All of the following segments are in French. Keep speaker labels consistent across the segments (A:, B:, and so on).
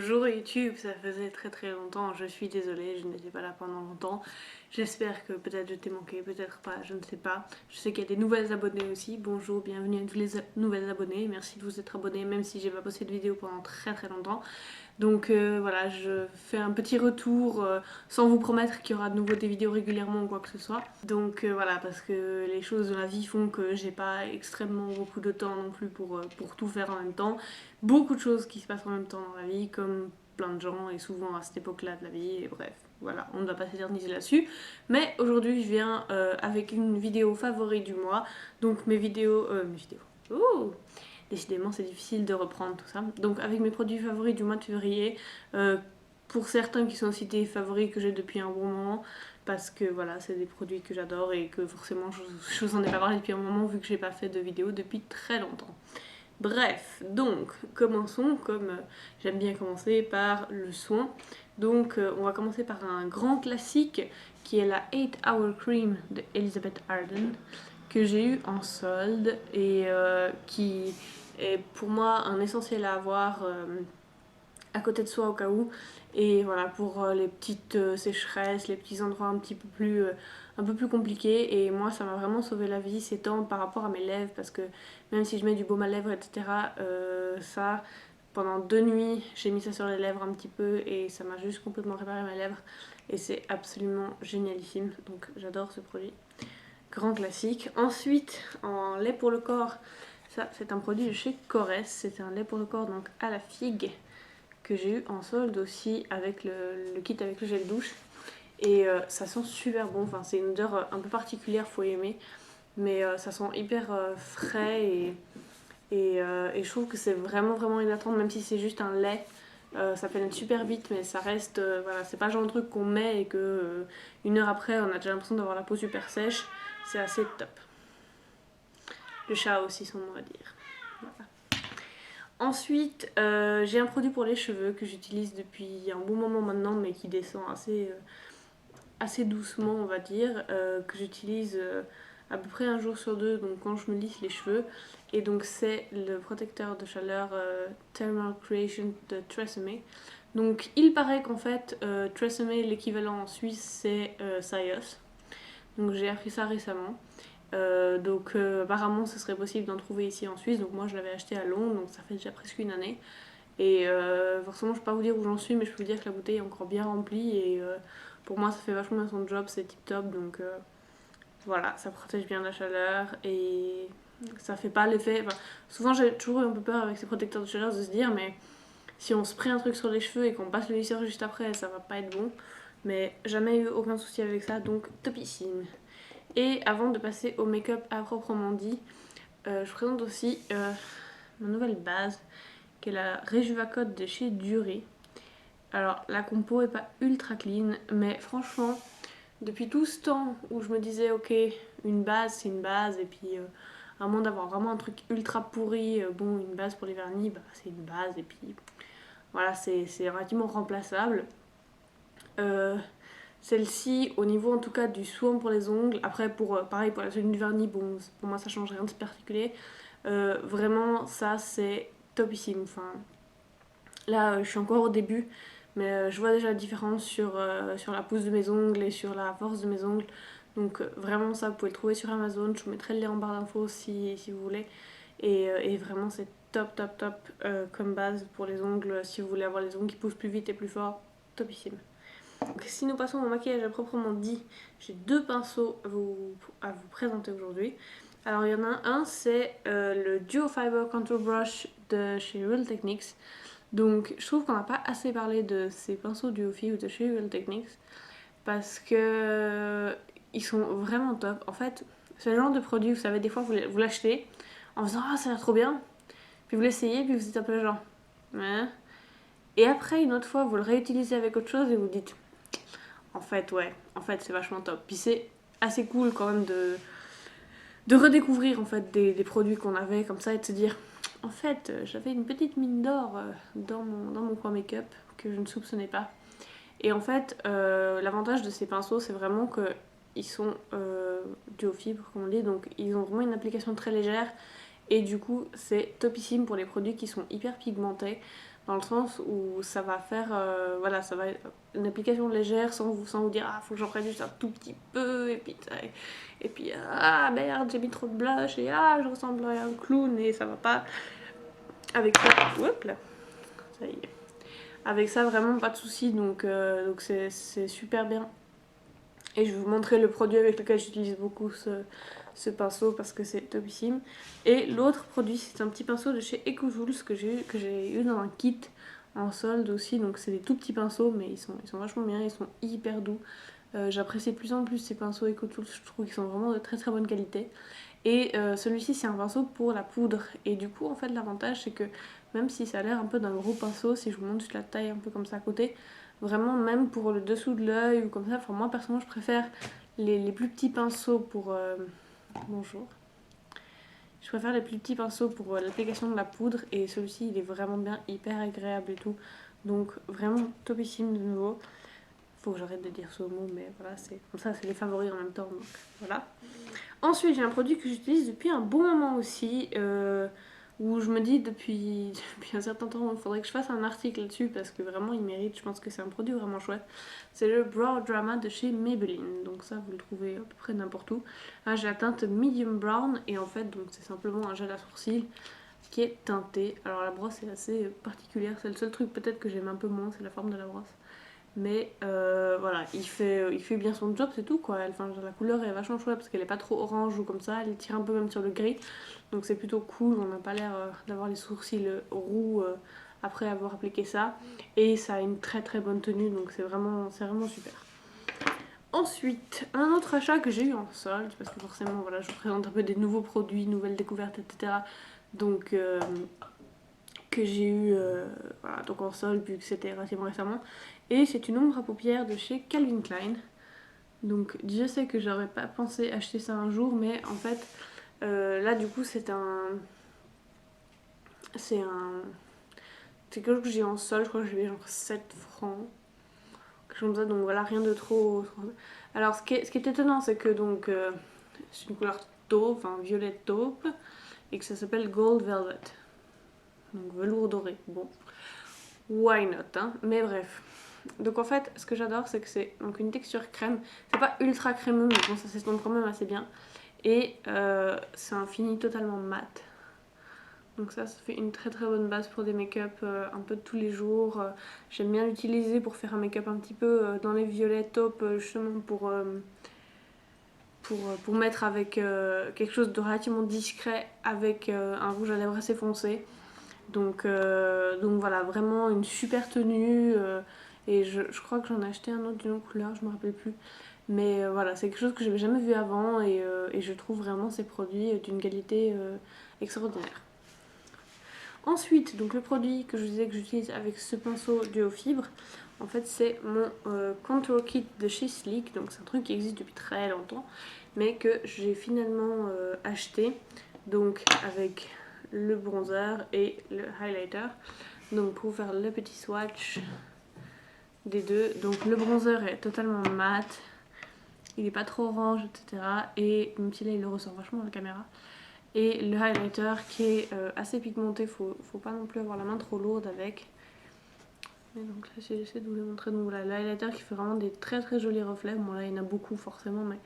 A: Bonjour YouTube, ça faisait très longtemps, je suis désolée, je n'étais pas là pendant longtemps. J'espère que peut-être je t'ai manqué, peut-être pas, je ne sais pas. Je sais qu'il y a des nouvelles abonnés aussi, bonjour, bienvenue à tous les nouvelles abonnés, merci de vous être abonnés même si j'ai pas posté de vidéo pendant très longtemps. Donc voilà, je fais un petit retour sans vous promettre qu'il y aura de nouveau des vidéos régulièrement ou quoi que ce soit. Donc voilà, parce que les choses de la vie font que j'ai pas extrêmement beaucoup de temps non plus pour tout faire en même temps. Beaucoup de choses qui se passent en même temps dans la vie, comme plein de gens et souvent à cette époque-là de la vie, et bref, voilà, on ne va pas s'éterniser là-dessus. Mais aujourd'hui, je viens avec une vidéo favorite du mois, donc mes vidéos... Ouh, décidément, c'est difficile de reprendre tout ça. Donc, avec mes produits favoris du mois de février, pour certains qui sont aussi des favoris que j'ai depuis un bon moment, parce que voilà, c'est des produits que j'adore et que forcément je vous en ai pas parlé depuis un moment vu que j'ai pas fait de vidéo depuis très longtemps. Bref, donc commençons comme j'aime bien commencer par le soin. Donc on va commencer par un grand classique qui est la 8 Hour Cream de Elizabeth Arden que j'ai eu en solde et qui est pour moi un essentiel à avoir à côté de soi au cas où. Et voilà, pour les petites sécheresses, les petits endroits un peu plus compliqués. Et moi, ça m'a vraiment sauvé la vie ces temps par rapport à mes lèvres. Parce que même si je mets du baume à lèvres, etc., ça, pendant 2 nuits, j'ai mis ça sur les lèvres un petit peu. Et ça m'a juste complètement réparé mes lèvres. Et c'est absolument génialissime. Donc j'adore ce produit. Grand classique. Ensuite, en lait pour le corps, ça, c'est un produit de chez Corès. C'est un lait pour le corps donc à la figue que j'ai eu en solde aussi avec le kit avec le gel douche. Et ça sent super bon, enfin c'est une odeur un peu particulière, faut aimer. Mais ça sent hyper frais et je trouve que c'est vraiment hydratant, même si c'est juste un lait. Ça pénètre super vite, mais ça reste, voilà, c'est pas le genre de truc qu'on met et que 1 heure après on a déjà l'impression d'avoir la peau super sèche. C'est assez top. Le chat a aussi son mot à dire. Voilà. Ensuite, j'ai un produit pour les cheveux que j'utilise depuis un bon moment maintenant, mais qui descend assez doucement, on va dire, que j'utilise à peu près un jour sur deux, donc quand je me lisse les cheveux. Et donc c'est le protecteur de chaleur Thermal Creation de Tresemme. Donc il paraît qu'en fait, Tresemme, l'équivalent en Suisse, c'est Sayos. Donc j'ai appris ça récemment. Donc apparemment ce serait possible d'en trouver ici en Suisse, donc moi je l'avais acheté à Londres, donc ça fait déjà presque 1 année. Et forcément je peux pas vous dire où j'en suis, mais je peux vous dire que la bouteille est encore bien remplie et pour moi ça fait vachement bien son job, c'est tip top, donc voilà, ça protège bien la chaleur et ça fait pas l'effet... Enfin, souvent j'ai toujours eu un peu peur avec ces protecteurs de chaleur de se dire mais si on se spray un truc sur les cheveux et qu'on passe le lisseur juste après ça va pas être bon, mais jamais eu aucun souci avec ça, donc topissime. Et avant de passer au make-up à proprement dit, je présente aussi ma nouvelle base, qui est la Rejuvacode de chez Durex. Alors la compo est pas ultra clean, mais franchement, depuis tout ce temps où je me disais ok, une base c'est une base, et puis à moins d'avoir vraiment un truc ultra pourri, bon une base pour les vernis, bah, c'est une base, et puis voilà, c'est relativement remplaçable. Celle-ci, au niveau en tout cas du soin pour les ongles, après pareil pour la tenue du vernis, bon pour moi ça change rien de particulier. Vraiment ça c'est topissime. Enfin, là je suis encore au début, mais je vois déjà la différence sur la pousse de mes ongles et sur la force de mes ongles. Donc vraiment ça vous pouvez le trouver sur Amazon, je vous mettrai le lien en barre d'infos si vous voulez. Et vraiment c'est top comme base pour les ongles, si vous voulez avoir les ongles qui poussent plus vite et plus fort, topissime. Donc, si nous passons au maquillage à proprement dit, j'ai 2 pinceaux à vous présenter aujourd'hui. Alors il y en a un, c'est le Duo Fiber Contour Brush de chez Real Techniques. Donc je trouve qu'on n'a pas assez parlé de ces pinceaux Duo Fiber de chez Real Techniques parce que ils sont vraiment top. En fait, c'est le genre de produit, vous savez, des fois vous l'achetez en faisant ah ça a l'air trop bien, puis vous l'essayez, puis vous êtes un peu genre ouais. Et après une autre fois vous le réutilisez avec autre chose et vous dites en fait, ouais, en fait, c'est vachement top. Puis c'est assez cool quand même de redécouvrir en fait des produits qu'on avait comme ça et de se dire en fait, j'avais une petite mine d'or dans mon coin make-up que je ne soupçonnais pas. Et en fait, l'avantage de ces pinceaux, c'est vraiment qu'ils sont duo fibre, comme on dit, donc ils ont vraiment une application très légère. Et du coup, c'est topissime pour les produits qui sont hyper pigmentés. dans le sens où ça va faire, voilà, ça va être une application légère sans vous dire ah faut que j'en prenne juste un tout petit peu et puis ah merde j'ai mis trop de blush et ah je ressemble à un clown et ça va pas. Avec ça, hop là, ça y est. Avec ça vraiment pas de soucis donc c'est super bien. Et je vais vous montrer le produit avec lequel j'utilise beaucoup ce pinceau parce que c'est topissime. Et l'autre produit, c'est un petit pinceau de chez EcoTools que j'ai eu dans un kit en solde aussi. Donc c'est des tout petits pinceaux, mais ils sont vachement bien, ils sont hyper doux. J'apprécie de plus en plus ces pinceaux EcoTools, je trouve qu'ils sont vraiment de très très bonne qualité. Et celui-ci, c'est un pinceau pour la poudre. Et du coup, en fait, l'avantage, c'est que même si ça a l'air un peu d'un gros pinceau, si je vous montre juste la taille un peu comme ça à côté, vraiment, même pour le dessous de l'œil ou comme ça, enfin, moi personnellement, je préfère les plus petits pinceaux pour. Bonjour. Je préfère les plus petits pinceaux pour l'application de la poudre. Et celui-ci, il est vraiment bien, hyper agréable et tout. Donc, vraiment topissime de nouveau. Faut que j'arrête de dire ce mot, mais voilà, c'est comme ça, c'est les favoris en même temps. Donc, voilà. Ensuite, j'ai un produit que j'utilise depuis un bon moment aussi, où je me dis depuis un certain temps, il faudrait que je fasse un article là-dessus parce que vraiment il mérite, je pense que c'est un produit vraiment chouette. C'est le Brow Drama de chez Maybelline, donc ça vous le trouvez à peu près n'importe où. Là, j'ai la teinte Medium Brown et en fait donc c'est simplement un gel à sourcils qui est teinté. Alors la brosse est assez particulière, c'est le seul truc peut-être que j'aime un peu moins, c'est la forme de la brosse. Mais voilà, il fait bien son job, c'est tout quoi. Enfin, la couleur est vachement chouette parce qu'elle est pas trop orange ou comme ça, elle tire un peu même sur le gris. Donc c'est plutôt cool, on n'a pas l'air d'avoir les sourcils roux après avoir appliqué ça. Et ça a une très très bonne tenue, donc c'est vraiment super. Ensuite, un autre achat que j'ai eu en solde, parce que forcément voilà, je vous présente un peu des nouveaux produits, nouvelles découvertes, etc. Donc que j'ai eu voilà, donc en solde vu que c'était relativement récemment. Et c'est une ombre à paupières de chez Calvin Klein. Donc Dieu sait que j'aurais pas pensé acheter ça un jour, mais en fait là du coup c'est quelque chose que j'ai en solde, je crois que j'ai genre 7 francs. Quelque chose comme ça, donc voilà, rien de trop. Alors ce qui est étonnant c'est que donc c'est une couleur taupe, enfin violet taupe, et que ça s'appelle Gold Velvet. Donc velours doré. Bon, why not, hein. Mais bref. Donc en fait, ce que j'adore, c'est que c'est donc une texture crème. C'est pas ultra crémeux, mais bon, ça s'estompe quand même assez bien. Et c'est un fini totalement mat. Donc ça fait une très très bonne base pour des make-up un peu de tous les jours. J'aime bien l'utiliser pour faire un make-up un petit peu dans les violets taupe, justement pour mettre avec quelque chose de relativement discret avec un rouge à lèvres assez foncé. Donc voilà, vraiment une super tenue. Et je crois que j'en ai acheté un autre d'une autre couleur, je me rappelle plus. Mais voilà, c'est quelque chose que j'avais jamais vu avant et je trouve vraiment ces produits d'une qualité extraordinaire. Ensuite, donc le produit que je vous disais que j'utilise avec ce pinceau duo fibre, en fait c'est mon Contour Kit de chez Sleek. Donc c'est un truc qui existe depuis très longtemps, mais que j'ai finalement acheté. Donc avec le bronzer et le highlighter. Donc pour faire le petit swatch des deux. Donc le bronzer est totalement mat, il n'est pas trop orange, etc. Et même si là il le ressort vachement dans la caméra. Et le highlighter qui est assez pigmenté, faut pas non plus avoir la main trop lourde avec. Et donc là j'essaie de vous le montrer. Donc voilà, le highlighter qui fait vraiment des très très jolis reflets. Bon là il y en a beaucoup forcément, mais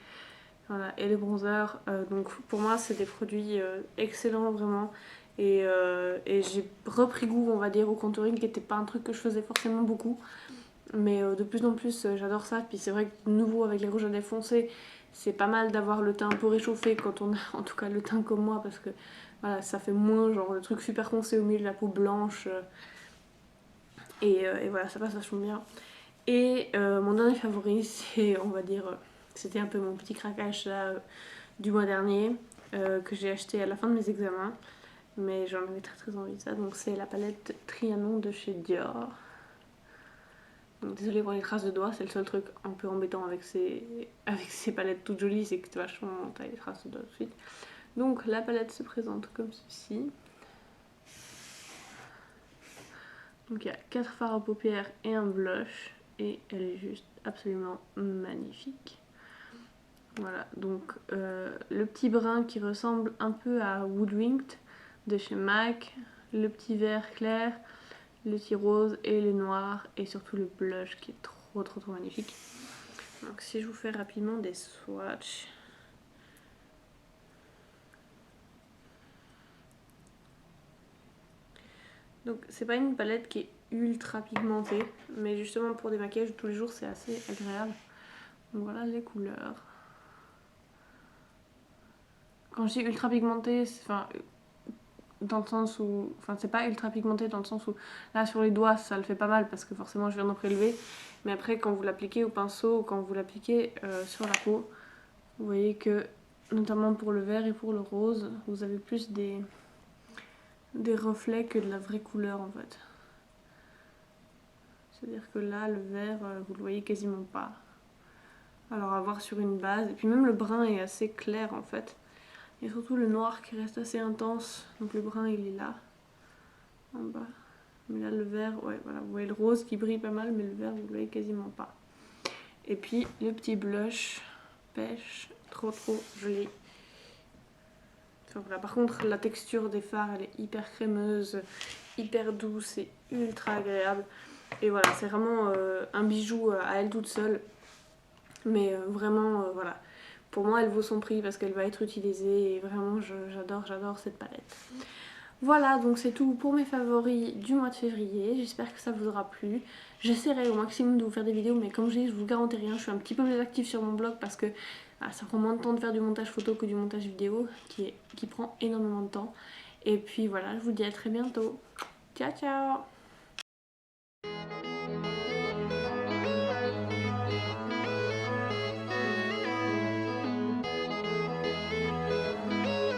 A: voilà. Et les bronzers, donc pour moi c'est des produits excellents vraiment. Et j'ai repris goût on va dire au contouring qui n'était pas un truc que je faisais forcément beaucoup. Mais de plus en plus j'adore ça. Puis c'est vrai que de nouveau avec les rouges à lèvres foncés, c'est pas mal d'avoir le teint un peu réchauffé quand on a en tout cas le teint comme moi, parce que voilà, ça fait moins genre le truc super foncé au milieu de la peau blanche. Et voilà, ça passe vachement bien. Et mon dernier favori, c'est on va dire, c'était un peu mon petit craquage là, du mois dernier, que j'ai acheté à la fin de mes examens. Mais j'en avais très très envie de ça. Donc c'est la palette Trianon de chez Dior. Donc désolée pour les traces de doigts, c'est le seul truc un peu embêtant avec ces palettes toutes jolies, c'est que t'as vachement t'as les traces de doigts tout de suite. Donc la palette se présente comme ceci. Donc il y a 4 fards à paupières et un blush, et elle est juste absolument magnifique. Voilà, donc le petit brun qui ressemble un peu à Woodwinked de chez MAC, le petit vert clair, le petit rose et le noir et surtout le blush qui est trop magnifique. Donc si je vous fais rapidement des swatchs. Donc c'est pas une palette qui est ultra pigmentée, mais justement pour des maquillages de tous les jours c'est assez agréable. Donc voilà les couleurs. Quand je dis ultra pigmentée, enfin dans le sens où, enfin c'est pas ultra pigmenté dans le sens où là sur les doigts ça le fait pas mal parce que forcément je viens d'en prélever, mais après quand vous l'appliquez au pinceau ou quand vous l'appliquez sur la peau, vous voyez que notamment pour le vert et pour le rose vous avez plus des reflets que de la vraie couleur en fait. C'est à dire que là le vert vous le voyez quasiment pas, alors à voir sur une base, et puis même le brun est assez clair en fait. Et surtout le noir qui reste assez intense, donc le brun il est là, en bas. Mais là le vert, ouais voilà, vous voyez le rose qui brille pas mal, mais le vert vous le voyez quasiment pas. Et puis le petit blush pêche, trop joli. Enfin, voilà. Par contre la texture des fards elle est hyper crémeuse, hyper douce et ultra agréable. Et voilà, c'est vraiment un bijou à elle toute seule. Mais vraiment voilà. Pour moi elle vaut son prix parce qu'elle va être utilisée et vraiment j'adore cette palette. Voilà, donc c'est tout pour mes favoris du mois de février. J'espère que ça vous aura plu. J'essaierai au maximum de vous faire des vidéos, mais comme je dis, je vous garantis rien. Je suis un petit peu plus active sur mon blog parce que ça prend moins de temps de faire du montage photo que du montage vidéo, qui prend énormément de temps. Et puis voilà, je vous dis à très bientôt. Ciao ciao.